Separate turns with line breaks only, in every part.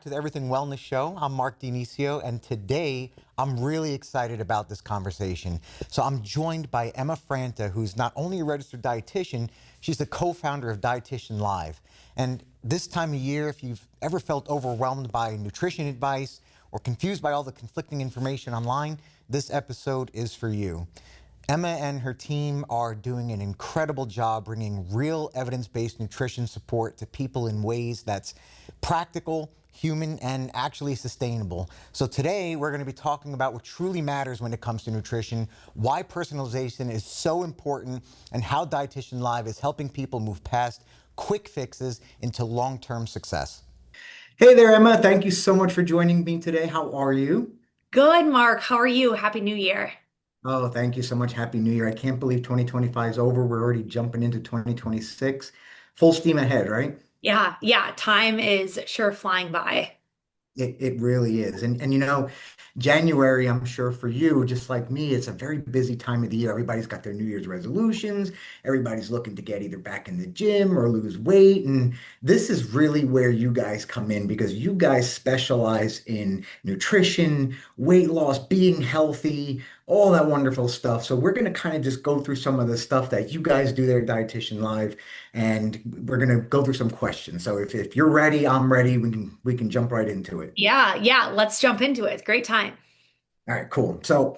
to the Everything Wellness Show. I'm Mark Dionisio, and today I'm really excited about this conversation. So I'm joined by Emma Franta, who's not only a registered dietitian, she's the co-founder of Dietitian Live. And this time of year, if you've ever felt overwhelmed by nutrition advice or confused by all the conflicting information online, this episode is for you. Emma and her team are doing an incredible job bringing real evidence-based nutrition support to people in ways that's practical, human, and actually sustainable. So today we're going to be talking about what truly matters when it comes to nutrition, why personalization is so important, and how Dietitian Live is helping people move past quick fixes into long-term success.
Hey there, Emma. Thank you so much for joining me today. How are you?
Good, Mark. How are you? Happy New Year.
Oh, thank you so much. Happy New Year. I can't believe 2025 is over. We're already jumping into 2026. Full steam ahead, right?
Yeah. Time is sure flying by.
It really is. And January, I'm sure for you, just like me, it's a very busy time of the year. Everybody's got their New Year's resolutions. Everybody's looking to get either back in the gym or lose weight. And this is really where you guys come in because you guys specialize in nutrition, weight loss, being healthy, all that wonderful stuff. So we're going to kind of just go through some of the stuff that you guys do there at Dietitian Live, and we're going to go through some questions. So if you're ready, I'm ready. We can jump right into it.
Yeah. Let's jump into it. Great time.
All right, cool. So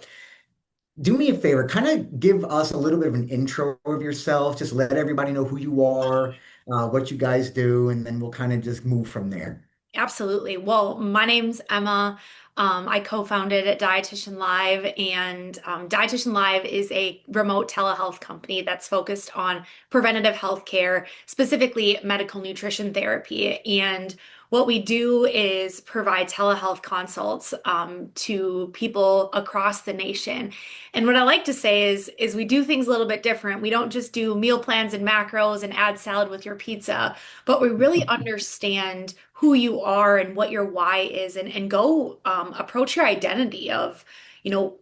do me a favor, kind of give us a little bit of an intro of yourself. Just let everybody know who you are, what you guys do, and then we'll kind of just move from there.
Absolutely. Well, my name's Emma. I co-founded at Dietitian Live, and Dietitian Live is a remote telehealth company that's focused on preventative health care, specifically medical nutrition therapy. And what we do is provide telehealth consults to people across the nation. And what I like to say is we do things a little bit different. We don't just do meal plans and macros and add salad with your pizza, but we really understand who you are and what your why is, and go approach your identity of,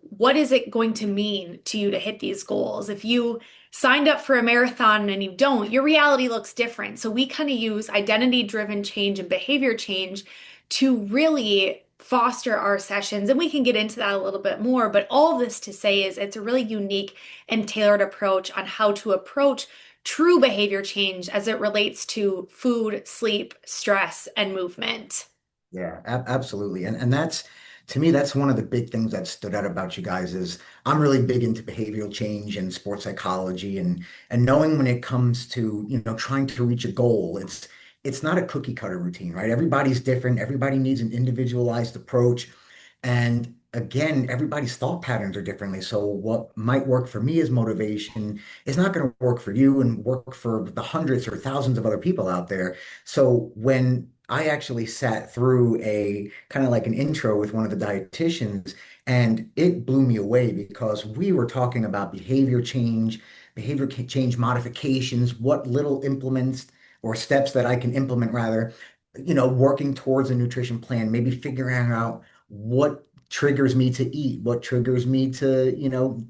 what is it going to mean to you to hit these goals? If you signed up for a marathon and you don't, your reality looks different. So we kind of use identity-driven change and behavior change to really foster our sessions. And we can get into that a little bit more, but all this to say is it's a really unique and tailored approach on how to approach true behavior change as it relates to food, sleep, stress, and movement.
Yeah, absolutely. And that's to me, that's one of the big things that stood out about you guys is I'm really big into behavioral change and sports psychology and knowing when it comes to, trying to reach a goal, it's not a cookie cutter routine, right? Everybody's different, everybody needs an individualized approach. And again, everybody's thought patterns are differently. So what might work for me as motivation is not going to work for you and work for the hundreds or thousands of other people out there. So when I actually sat through a kind of like an intro with one of the dietitians, and it blew me away because we were talking about change modifications, what little implements or steps that I can implement rather, working towards a nutrition plan, maybe figuring out what triggers me to eat, what triggers me to,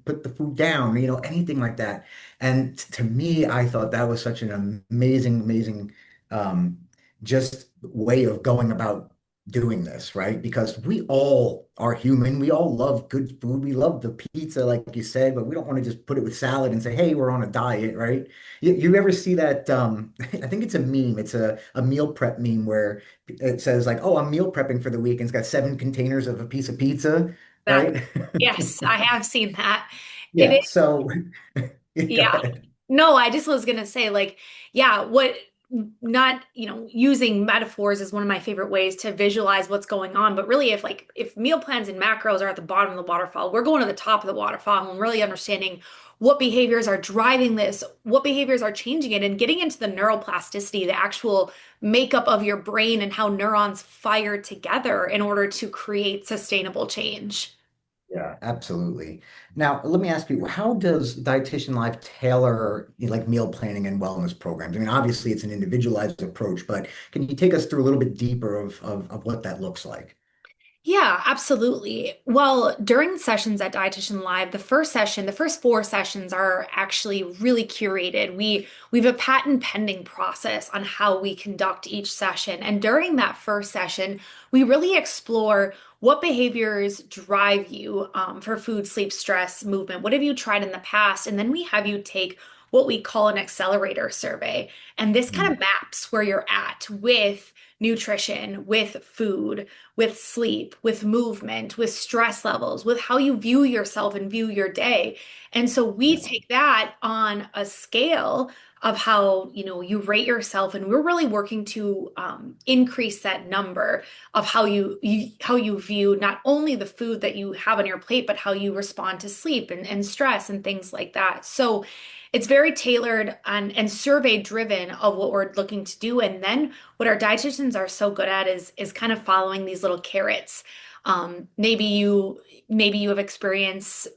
put the food down, anything like that. And to me, I thought that was such an amazing um, just way of going about doing this, right? Because we all are human. We all love good food. We love the pizza, like you said, but we don't want to just put it with salad and say, hey, we're on a diet, right? You ever see that? I think it's a meme. It's a meal prep meme where it says like, oh, I'm meal prepping for the week, and it's got 7 containers of a piece of pizza,
That,
right?
yes, I have seen that. It
Yeah. So go
Yeah.
ahead.
No, I just was gonna say, like, yeah, what not, using metaphors is one of my favorite ways to visualize what's going on. But really, if meal plans and macros are at the bottom of the waterfall, we're going to the top of the waterfall and really understanding what behaviors are driving this, what behaviors are changing it, and getting into the neuroplasticity, the actual makeup of your brain and how neurons fire together in order to create sustainable change.
Yeah, absolutely. Now, let me ask you, how does Dietitian Life tailor like meal planning and wellness programs? I mean, obviously it's an individualized approach, but can you take us through a little bit deeper of what that looks like?
Yeah, absolutely. Well, during sessions at Dietitian Live, the first four sessions are actually really curated. We have a patent pending process on how we conduct each session. And during that first session, we really explore what behaviors drive you for food, sleep, stress, movement. What have you tried in the past? And then we have you take what we call an accelerator survey. And this kind
Mm.
of maps where you're at with nutrition, with food, with sleep, with movement, with stress levels, with how you view yourself and view your day. And so we
Yeah.
take that on a scale of how, you rate yourself, and we're really working to increase that number of how you view not only the food that you have on your plate, but how you respond to sleep and stress and things like that. So it's very tailored and survey driven of what we're looking to do. And then what our dietitians are so good at is kind of following these little carrots. Maybe you have experience,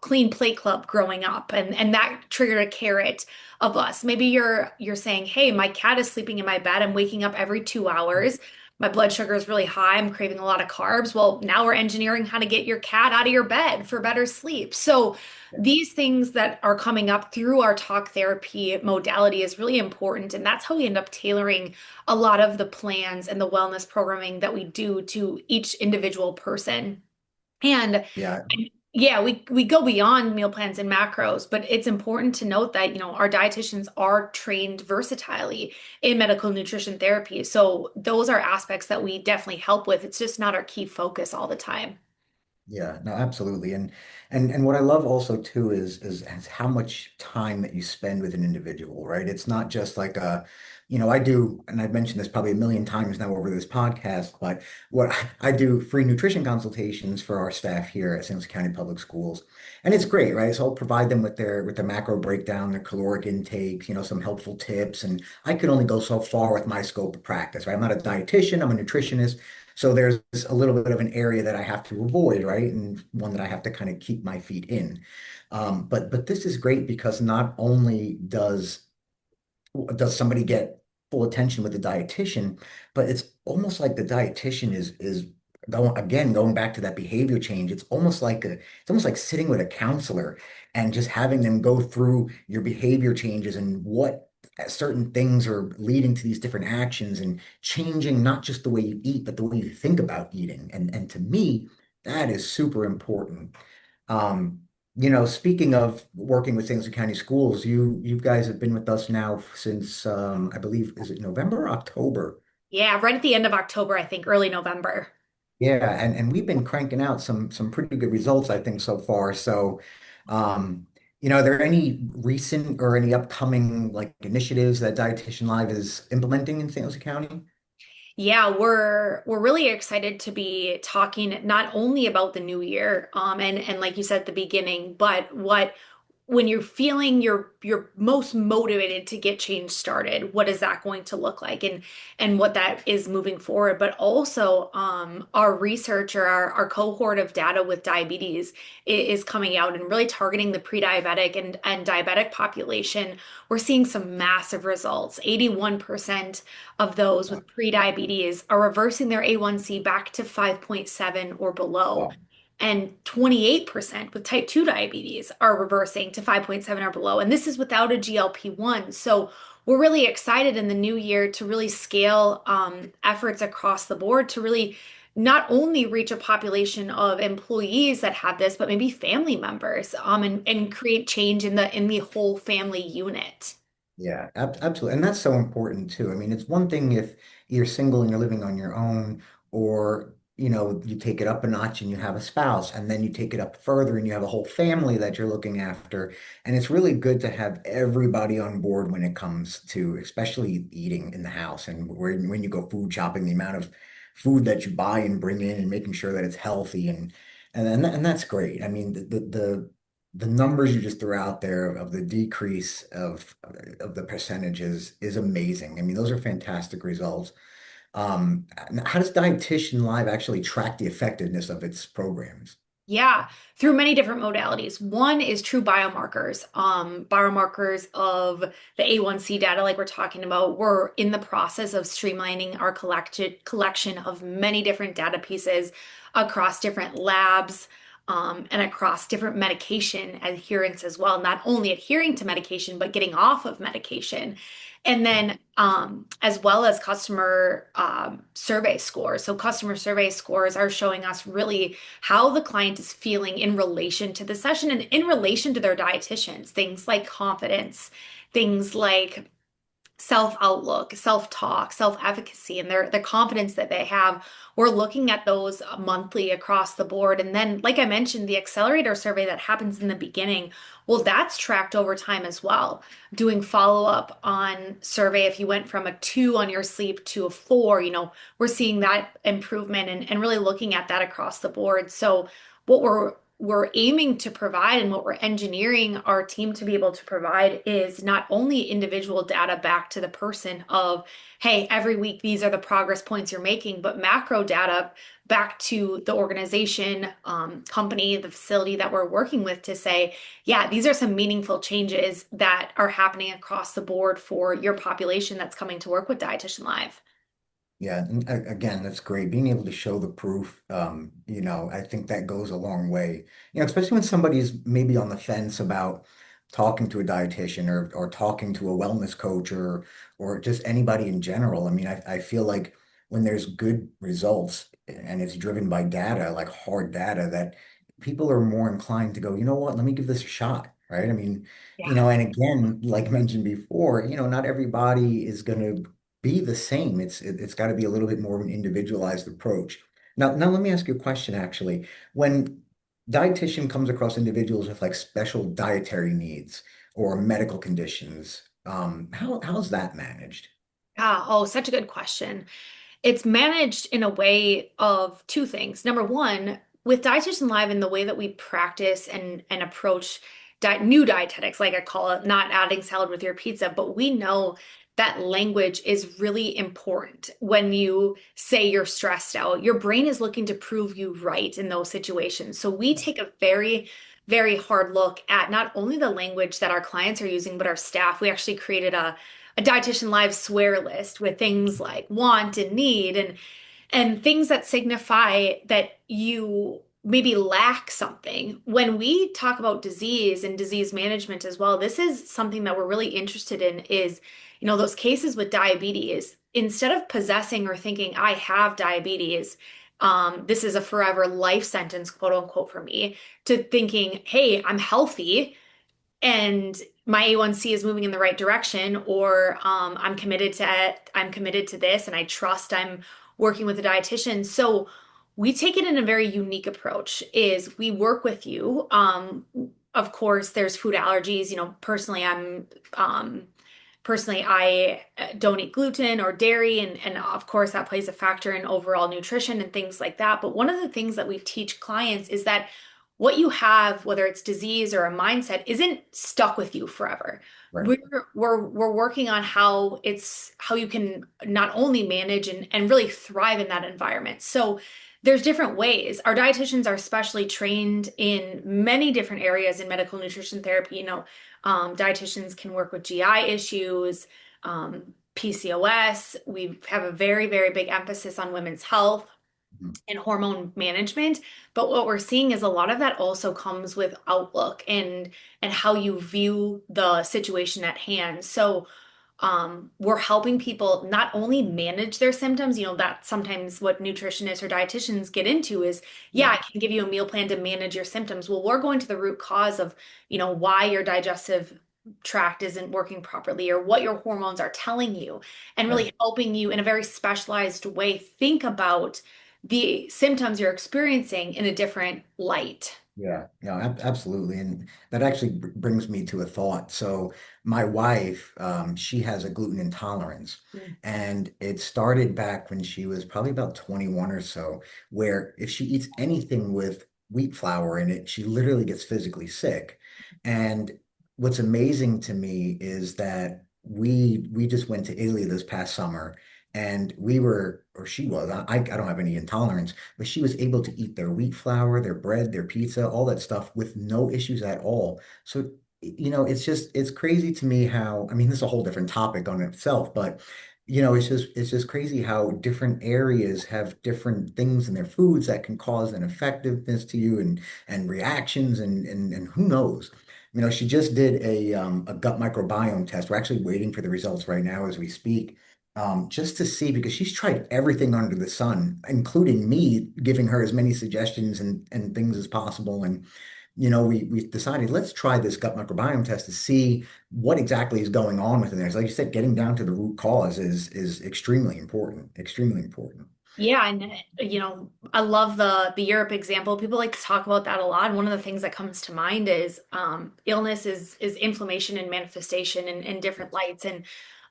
clean plate club growing up, and that triggered a carrot of us. Maybe you're saying, hey, my cat is sleeping in my bed. I'm waking up every 2 hours. My blood sugar is really high. I'm craving a lot of carbs. Well, now we're engineering how to get your cat out of your bed for better sleep. So these things that are coming up through our talk therapy modality is really important. And that's how we end up tailoring a lot of the plans and the wellness programming that we do to each individual person. And
Yeah.
yeah, we go beyond meal plans and macros, but it's important to note that, our dietitians are trained versatilely in medical nutrition therapy. So those are aspects that we definitely help with. It's just not our key focus all the time.
Yeah, no, absolutely. And what I love also too is how much time that you spend with an individual, right? It's not just like I do, and I've mentioned this probably a million times now over this podcast, but what I do free nutrition consultations for our staff here at St. Louis County Public Schools. And it's great, right? So I'll provide them with their macro breakdown, their caloric intakes, some helpful tips. And I can only go so far with my scope of practice, right? I'm not a dietitian, I'm a nutritionist. So there's a little bit of an area that I have to avoid, right? And one that I have to kind of keep my feet in. But this is great because not only does somebody get full attention with the dietitian, but it's almost like the dietitian is going back to that behavior change. It's almost like sitting with a counselor and just having them go through your behavior changes and what certain things are leading to these different actions and changing not just the way you eat, but the way you think about eating. And to me, that is super important. Um, Speaking of working with St. Louis County Schools, you guys have been with us now since I believe, is it November or October?
Yeah, right at the end of October, I think, early November.
Yeah, and we've been cranking out some pretty good results, I think, so far. So, are there any recent or any upcoming like initiatives that Dietitian Live is implementing in St. Louis County?
Yeah, we're really excited to be talking not only about the new year, and like you said at the beginning, but what when you're feeling you're most motivated to get change started, what is that going to look like, and what that is moving forward. But also, our research or our cohort of data with diabetes is coming out and really targeting the pre-diabetic and diabetic population. We're seeing some massive results. 81% of those
Wow.
with pre-diabetes are reversing their A1C back to 5.7 or below.
Wow.
And 28% with type 2 diabetes are reversing to 5.7 or below. And this is without a GLP-1. So we're really excited in the new year to really scale efforts across the board to really not only reach a population of employees that have this, but maybe family members, and create change in the whole family unit.
Yeah, absolutely. And that's so important too. I mean, it's one thing if you're single and you're living on your own, or, you take it up a notch and you have a spouse, and then you take it up further and you have a whole family that you're looking after. And it's really good to have everybody on board when it comes to, especially eating in the house and when you go food shopping, the amount of food that you buy and bring in and making sure that it's healthy and that's great. I mean, the numbers you just threw out there of the decrease of the percentages is amazing. I mean, those are fantastic results. How does Dietitian Live actually track the effectiveness of its programs?
Yeah, through many different modalities. One is true biomarkers, biomarkers of the A1C data, like we're talking about. We're in the process of streamlining our collection of many different data pieces across different labs, and across different medication adherence as well. Not only adhering to medication, but getting off of medication. And then, as well as customer survey scores. So, customer survey scores are showing us really how the client is feeling in relation to the session and in relation to their dietitians. Things like confidence, things like self-outlook, self-talk, self-efficacy, and their the confidence that they have. We're looking at those monthly across the board. And then, like I mentioned, the accelerator survey that happens in the beginning, well, that's tracked over time as well. Doing follow-up on survey, if you went from a 2 on your sleep to a 4, we're seeing that improvement and really looking at that across the board. So what we're aiming to provide and what we're engineering our team to be able to provide is not only individual data back to the person of, hey, every week these are the progress points you're making, but macro data back to the organization, company, the facility that we're working with to say, yeah, these are some meaningful changes that are happening across the board for your population that's coming to work with Dietitian Live.
Yeah, and again, that's great. Being able to show the proof, I think that goes a long way. Especially when somebody's maybe on the fence about talking to a dietitian or talking to a wellness coach or just anybody in general. I mean, I feel like when there's good results and it's driven by data, like hard data, that people are more inclined to go, you know what, let me give this a shot, right? I mean,
Yeah.
and again, like mentioned before, not everybody is going to be the same. It's got to be a little bit more of an individualized approach. Now let me ask you a question actually. When dietitian comes across individuals with like special dietary needs or medical conditions, how's that managed?
Yeah. Oh, such a good question. It's managed in a way of two things. Number one, with Dietitian Live and the way that we practice and approach new dietetics, like I call it, not adding salad with your pizza, but we know that language is really important when you say you're stressed out. Your brain is looking to prove you right in those situations. So we take a very, very hard look at not only the language that our clients are using, but our staff. We actually created a Dietitian Live swear list with things like want and need and things that signify that you maybe lack something. When we talk about disease and disease management as well, this is something that we're really interested in is, those cases with diabetes, instead of possessing or thinking I have diabetes, this is a forever life sentence, quote unquote, for me, to thinking, hey, I'm healthy and my A1C is moving in the right direction, or I'm committed to this, and I trust I'm working with a dietitian. So we take it in a very unique approach. Is we work with you. Of course, there's food allergies. Personally, I don't eat gluten or dairy, and of course that plays a factor in overall nutrition and things like that. But one of the things that we teach clients is that what you have, whether it's disease or a mindset, isn't stuck with you forever.
Right.
We're working on how you can not only manage and really thrive in that environment. So there's different ways. Our dietitians are specially trained in many different areas in medical nutrition therapy. Dietitians can work with GI issues, PCOS. We have a very, very big emphasis on women's health
Mhm.
and hormone management. But what we're seeing is a lot of that also comes with outlook and how you view the situation at hand. So we're helping people not only manage their symptoms, that's sometimes what nutritionists or dietitians get into is, yeah,
Yeah.
I can give you a meal plan to manage your symptoms. Well, we're going to the root cause of, why your digestive tract isn't working properly or what your hormones are telling you, and
Right.
really helping you in a very specialized way think about the symptoms you're experiencing in a different light.
Yeah, yeah, absolutely. And that actually brings me to a thought. So my wife, she has a gluten intolerance, and it started back when she was probably about 21 or so, where if she eats anything with wheat flour in it, she literally gets physically sick. And what's amazing to me is that we just went to Italy this past summer, And we were, or she was, I don't have any intolerance, but she was able to eat their wheat flour, their bread, their pizza, all that stuff with no issues at all. So, it's crazy to me how, I mean, this is a whole different topic on itself, but it's just crazy how different areas have different things in their foods that can cause an effectiveness to you and reactions and who knows. She just did a gut microbiome test. We're actually waiting for the results right now as we speak, just to see because she's tried everything under the sun, including me giving her as many suggestions and things as possible. And we decided let's try this gut microbiome test to see what exactly is going on within there. So like you said, getting down to the root cause is extremely important, extremely important.
Yeah, and I love the Europe example. People like to talk about that a lot. And one of the things that comes to mind is illness is inflammation and manifestation in different lights. And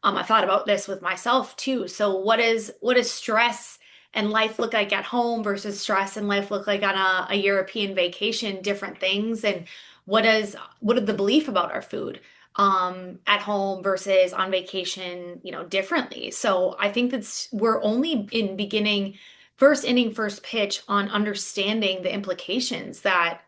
I thought about this with myself too. So what does stress and life look like at home versus stress and life look like on a European vacation, different things. And what is the belief about our food? At home versus on vacation, differently. So I think we're only in beginning, first inning, first pitch on understanding the implications that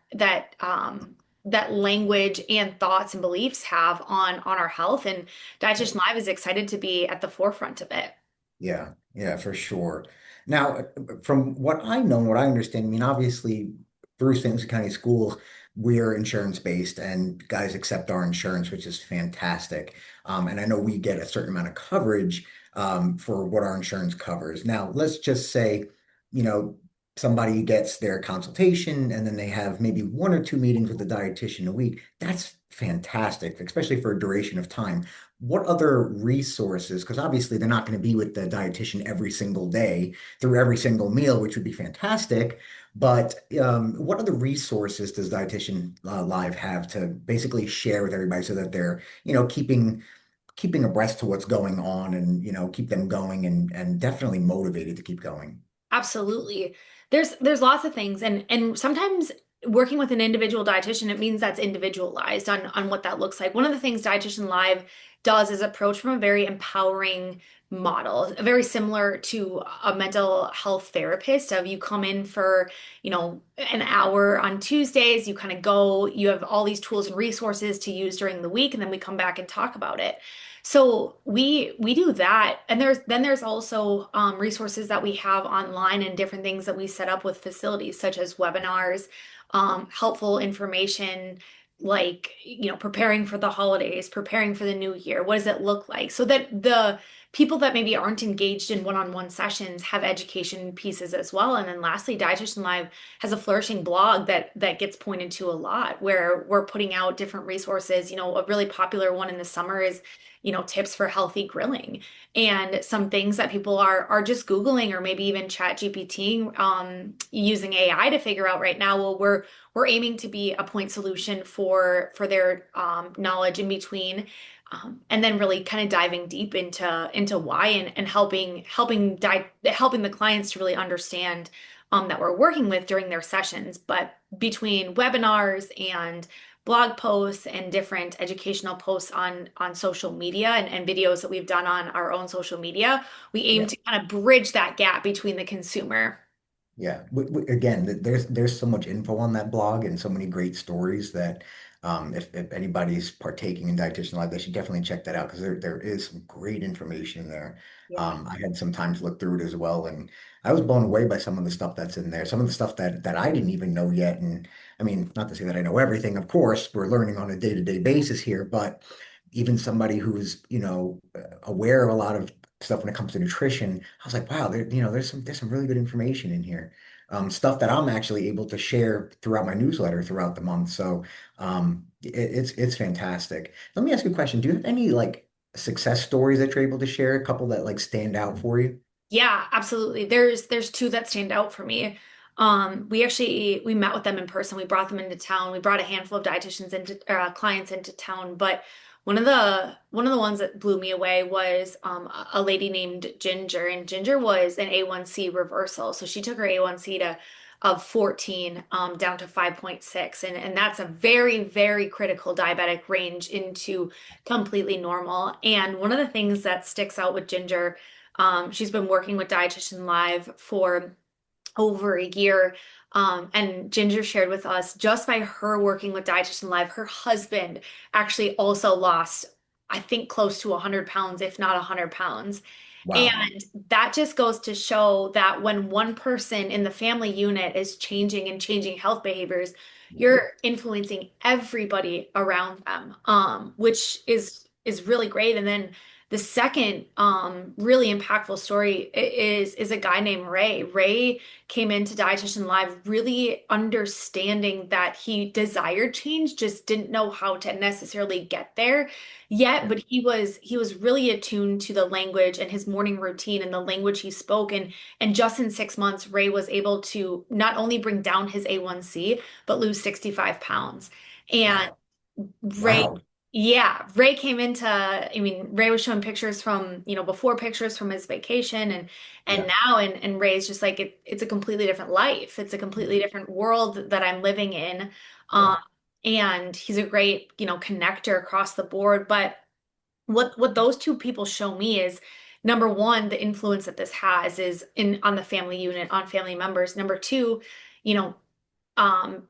language and thoughts and beliefs have on our health. And Dietitian Live is excited to be at the forefront of it.
Yeah, yeah, for sure. Now, from what I know and what I understand, I mean, obviously, through St. Lucie County Schools, we're insurance based and guys accept our insurance, which is fantastic. And I know we get a certain amount of coverage for what our insurance covers. Now, let's just say, you know, somebody gets their consultation and then they have maybe one or two meetings with a dietitian a week. That's fantastic, especially for a duration of time. What other resources, because obviously they're not going to be with the dietitian every single day through every single meal, which would be fantastic. But what other resources does Dietitian Live have to basically share with everybody so that they're, keeping abreast to what's going on and, keep them going and definitely motivated to keep going?
Absolutely. There's lots of things and sometimes working with an individual dietitian, it means that's individualized on what that looks like. One of the things Dietitian Live does is approach from a very empowering model, very similar to a mental health therapist of you come in for, an hour on Tuesdays, you kind of go, you have all these tools and resources to use during the week, and then we come back and talk about it. So we do that, and there's also resources that we have online and different things that we set up with facilities such as webinars, helpful information like preparing for the holidays, preparing for the new year. What does it look like? So that the people that maybe aren't engaged in one-on-one sessions have education pieces as well. And then lastly, Dietitian Live has a flourishing blog that gets pointed to a lot where we're putting out different resources. A really popular one in the summer is tips for healthy grilling and some things that people are just Googling or maybe even chat GPT using AI to figure out right now. Well, we're aiming to be a point solution for their knowledge in between. And then really kind of diving deep into why and helping the clients to really understand that we're working with during their sessions. But between webinars and blog posts and different educational posts on social media and videos that we've done on our own social media, we aim
Yeah.
to kind of bridge that gap between the consumer.
Yeah. Again, there's so much info on that blog and so many great stories that if anybody's partaking in Dietitian Live, they should definitely check that out because there is some great information there.
Yeah.
I had some time to look through it as well, and I was blown away by some of the stuff that's in there, some of the stuff that I didn't even know yet. And I mean, not to say that I know everything, of course, we're learning on a day-to-day basis here, but even somebody who's, aware of a lot of stuff when it comes to nutrition, I was like, wow, there's some really good information in here. Stuff that I'm actually able to share throughout my newsletter throughout the month. So it's fantastic. Let me ask you a question. Do you have any like success stories that you're able to share? A couple that like stand out for you?
Yeah, absolutely. There's two that stand out for me. We met with them in person. We brought them into town. We brought a handful of dietitians into clients into town. But one of the ones that blew me away was a lady named Ginger, and Ginger was an A1C reversal. So she took her A1C to of 14 down to 5.6, and that's a very, very critical diabetic range into completely normal. And one of the things that sticks out with Ginger She's been working with Dietitian Live for over a year. And Ginger shared with us just by her working with Dietitian Live, her husband actually also lost, I think, close to 100 pounds, if not 100 pounds.
Wow.
And that just goes to show that when one person in the family unit is changing and changing health behaviors, you're influencing everybody around them, which is really great. And then the second really impactful story is a guy named Ray. Ray came into Dietitian Live really understanding that he desired change, just didn't know how to necessarily get there yet,
Yeah.
but he was really attuned to the language and his morning routine and the language he spoke. And just in 6 months, Ray was able to not only bring down his A1C, but lose 65 pounds. And
Wow.
Ray,
Wow.
yeah, Ray came into, I mean, Ray was showing pictures from, before pictures from his vacation and
Yeah.
now and Ray's just like it's a completely different life. It's a
Yeah.
completely different world that I'm living in.
Yeah.
Um, and he's a great, connector across the board. But what those two people show me is number one, the influence that this has is in on the family unit, on family members. Number two, you know,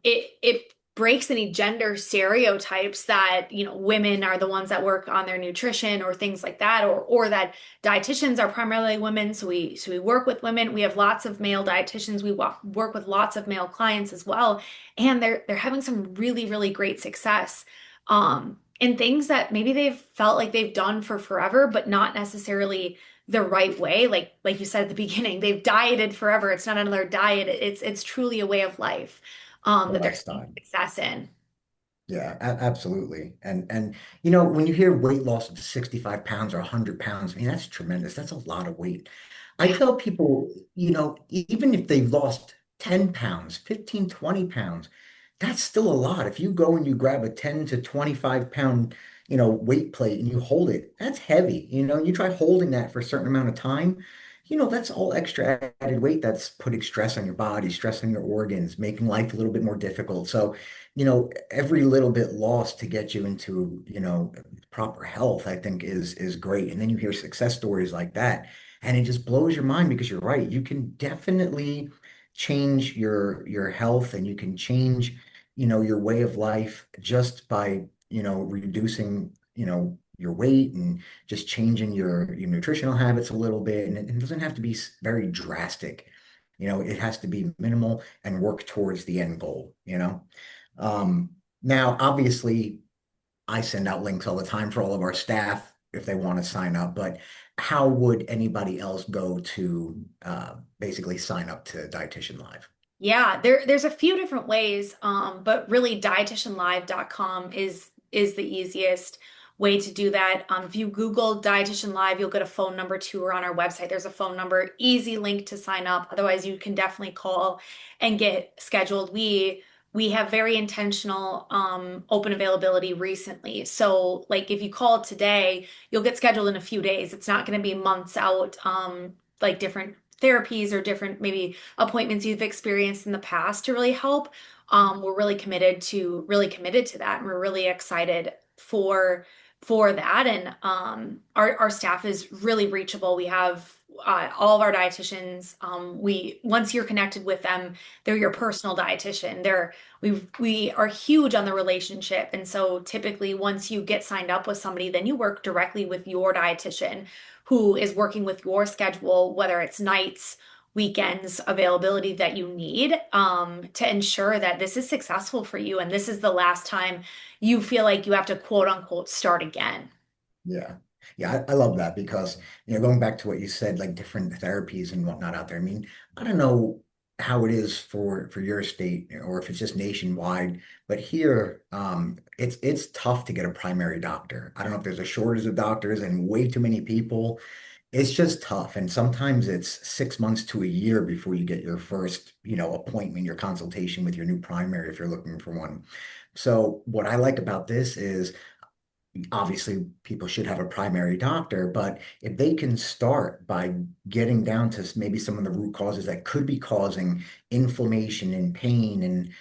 it breaks any gender stereotypes that women are the ones that work on their nutrition or things like that, or that dietitians are primarily women, so we work with women. We have lots of male dietitians. We work with lots of male clients as well, and they're having some really really great success in things that maybe they've felt like they've done for forever but not necessarily the right way. Like you said at the beginning, they've dieted forever. It's not another diet. It's truly a way of life
The
that they're seeing
lifestyle.
success in.
Yeah, absolutely. And when you hear weight loss of 65 pounds or 100 pounds, I mean, that's tremendous. That's a lot of weight. I
Yeah.
tell people, even if they've lost 10 pounds, 15, 20 pounds, that's still a lot. If you go and you grab a 10 to 25 pound, weight plate and you hold it, that's heavy. You try holding that for a certain amount of time, that's all extra added weight that's putting stress on your body, stress on your organs, making life a little bit more difficult. So, every little bit lost to get you into, proper health, I think is great. And then you hear success stories like that, and it just blows your mind because you're right. You can definitely change your health and you can change, your way of life just by, reducing, your weight and just changing your nutritional habits a little bit. And it doesn't have to be very drastic. It has to be minimal and work towards the end goal. Um, Now, obviously, I send out links all the time for all of our staff if they want to sign up, but how would anybody else go to basically sign up to Dietitian Live?
Yeah, there's a few different ways, but really dietitianlive.com is the easiest way to do that. If you Google Dietitian Live, you'll get a phone number too, or on our website, there's a phone number, easy link to sign up. Otherwise, you can definitely call and get scheduled. We have very intentional open availability recently. So like if you call today, you'll get scheduled in a few days. It's not going to be months out, like different therapies or different maybe appointments you've experienced in the past to really help. We're really committed to that, and we're really excited for that. And our staff is really reachable. We have all of our dietitians. We once you're connected with them, they're your personal dietitian. We are huge on the relationship, and so typically once you get signed up with somebody, then you work directly with your dietitian who is working with your schedule, whether it's nights, weekends, availability that you need to ensure that this is successful for you and this is the last time you feel like you have to quote unquote start again.
Yeah. Yeah, I love that because, going back to what you said, like different therapies and whatnot out there. I mean, I don't know how it is for your state or if it's just nationwide, but here, it's tough to get a primary doctor. I don't know if there's a shortage of doctors and way too many people. It's just tough. And sometimes it's 6 months to a year before you get your first, appointment, your consultation with your new primary if you're looking for one. So what I like about this is obviously people should have a primary doctor, but if they can start by getting down to maybe some of the root causes that could be causing inflammation and pain and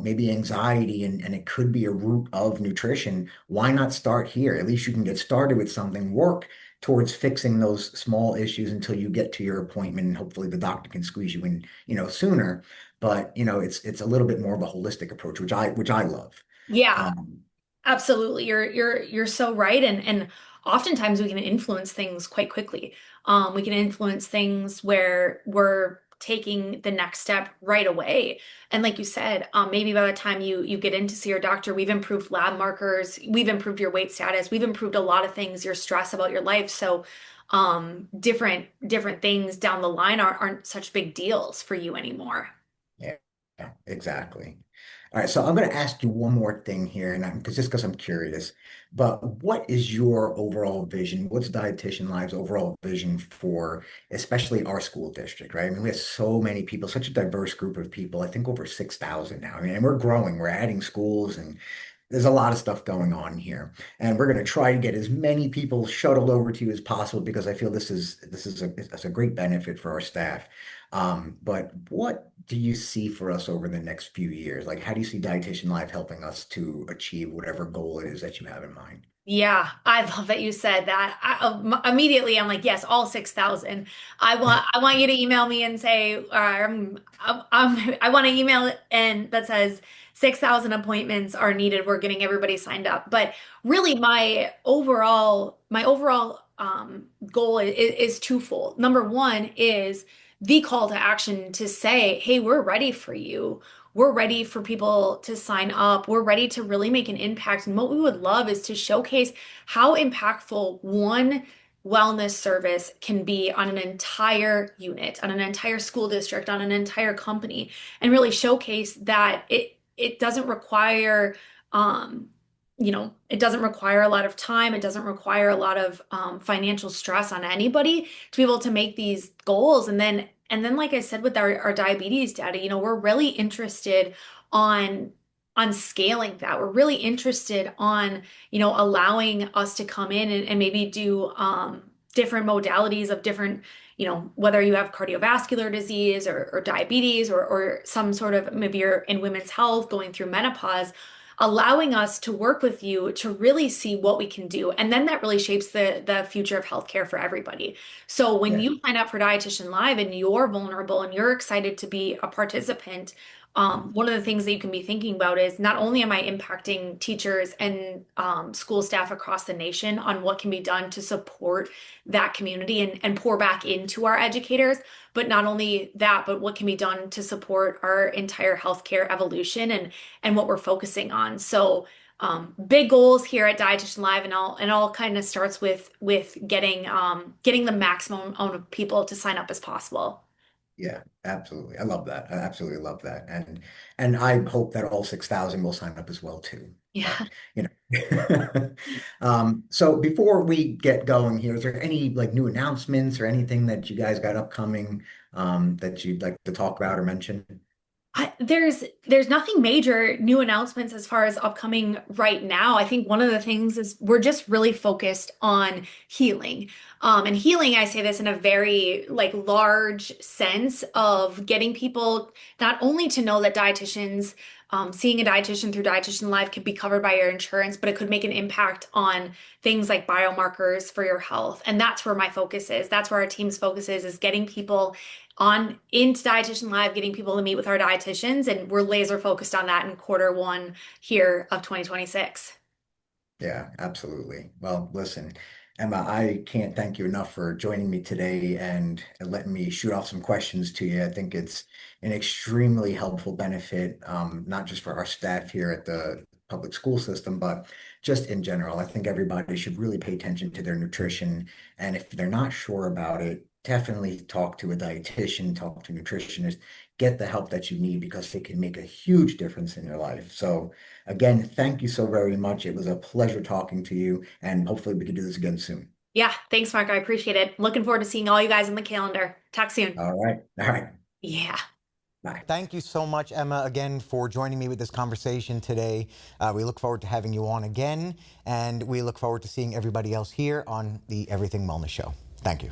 maybe anxiety and it could be a root of nutrition, why not start here? At least you can get started with something, work towards fixing those small issues until you get to your appointment, and hopefully the doctor can squeeze you in, sooner. But it's a little bit more of a holistic approach, which I love.
Yeah,
Um,
absolutely. You're so right. And oftentimes we can influence things quite quickly. We can influence things where we're taking the next step right away. And like you said, maybe by the time you get in to see your doctor, we've improved lab markers, we've improved your weight status, we've improved a lot of things, your stress about your life. So different things down the line aren't such big deals for you anymore.
yeah, exactly. All right, so I'm going to ask you one more thing here, and because I'm curious, but what is your overall vision? What's Dietitian Live's overall vision for, especially our school district, right? I mean, we have so many people, such a diverse group of people. I think over 6,000 now. I mean, and we're growing. We're adding schools, and there's a lot of stuff going on here. And we're going to try to get as many people shuttled over to you as possible because I feel this is a great benefit for our staff. But what do you see for us over the next few years? Like, how do you see Dietitian Live helping us to achieve whatever goal it is that you have in mind?
Yeah, I love that you said that. Immediately, I'm like, yes, all 6,000. I want you to email me and say, I want to email it and that says 6,000 appointments are needed. We're getting everybody signed up. But really, my overall goal is twofold. Number one is the call to action to say, hey, we're ready for you. We're ready for people to sign up. We're ready to really make an impact. And what we would love is to showcase how impactful one wellness service can be on an entire unit, on an entire school district, on an entire company, and really showcase that it doesn't require it doesn't require a lot of time. It doesn't require a lot of financial stress on anybody to be able to make these goals. And then, like I said, with our diabetes data, we're really interested on scaling that. We're really interested on, allowing us to come in and maybe do different modalities of different, whether you have cardiovascular disease or diabetes or some sort of maybe you're in women's health going through menopause, allowing us to work with you to really see what we can do. And then that really shapes the future of healthcare for everybody. So when
Yeah.
you sign up for Dietitian Live and you're vulnerable and you're excited to be a participant, one of the things that you can be thinking about is not only am I impacting teachers and school staff across the nation on what can be done to support that community and pour back into our educators, but not only that, but what can be done to support our entire healthcare evolution and what we're focusing on. So big goals here at Dietitian Live, and all kind of starts with getting the maximum amount of people to sign up as possible.
Yeah, absolutely. I love that. I absolutely love that. And I hope that all 6,000 will sign up as well too.
Yeah.
But, so before we get going here, is there any like new announcements or anything that you guys got upcoming that you'd like to talk about or mention?
There's nothing major new announcements as far as upcoming right now. I think one of the things is we're just really focused on healing. And healing, I say this in a very like large sense of getting people not only to know that dietitians, seeing a dietitian through Dietitian Live could be covered by your insurance, but it could make an impact on things like biomarkers for your health. And that's where my focus is. That's where our team's focus is getting people on into Dietitian Live, getting people to meet with our dietitians, and we're laser focused on that in quarter one here of 2026.
Yeah, absolutely. Well, listen, Emma, I can't thank you enough for joining me today and letting me shoot off some questions to you. I think it's an extremely helpful benefit, not just for our staff here at the public school system, but just in general. I think everybody should really pay attention to their nutrition. And if they're not sure about it, definitely talk to a dietitian, talk to a nutritionist, get the help that you need because it can make a huge difference in your life. So, again, thank you so very much. It was a pleasure talking to you, and hopefully we can do this again soon.
Yeah, thanks, Mark. I appreciate it. Looking forward to seeing all you guys on the calendar. Talk soon.
All right. All right.
Yeah.
Bye.
Thank you so much, Emma, again for joining me with this conversation today. We look forward to having you on again, and we look forward to seeing everybody else here on the Everything Wellness Show. Thank you.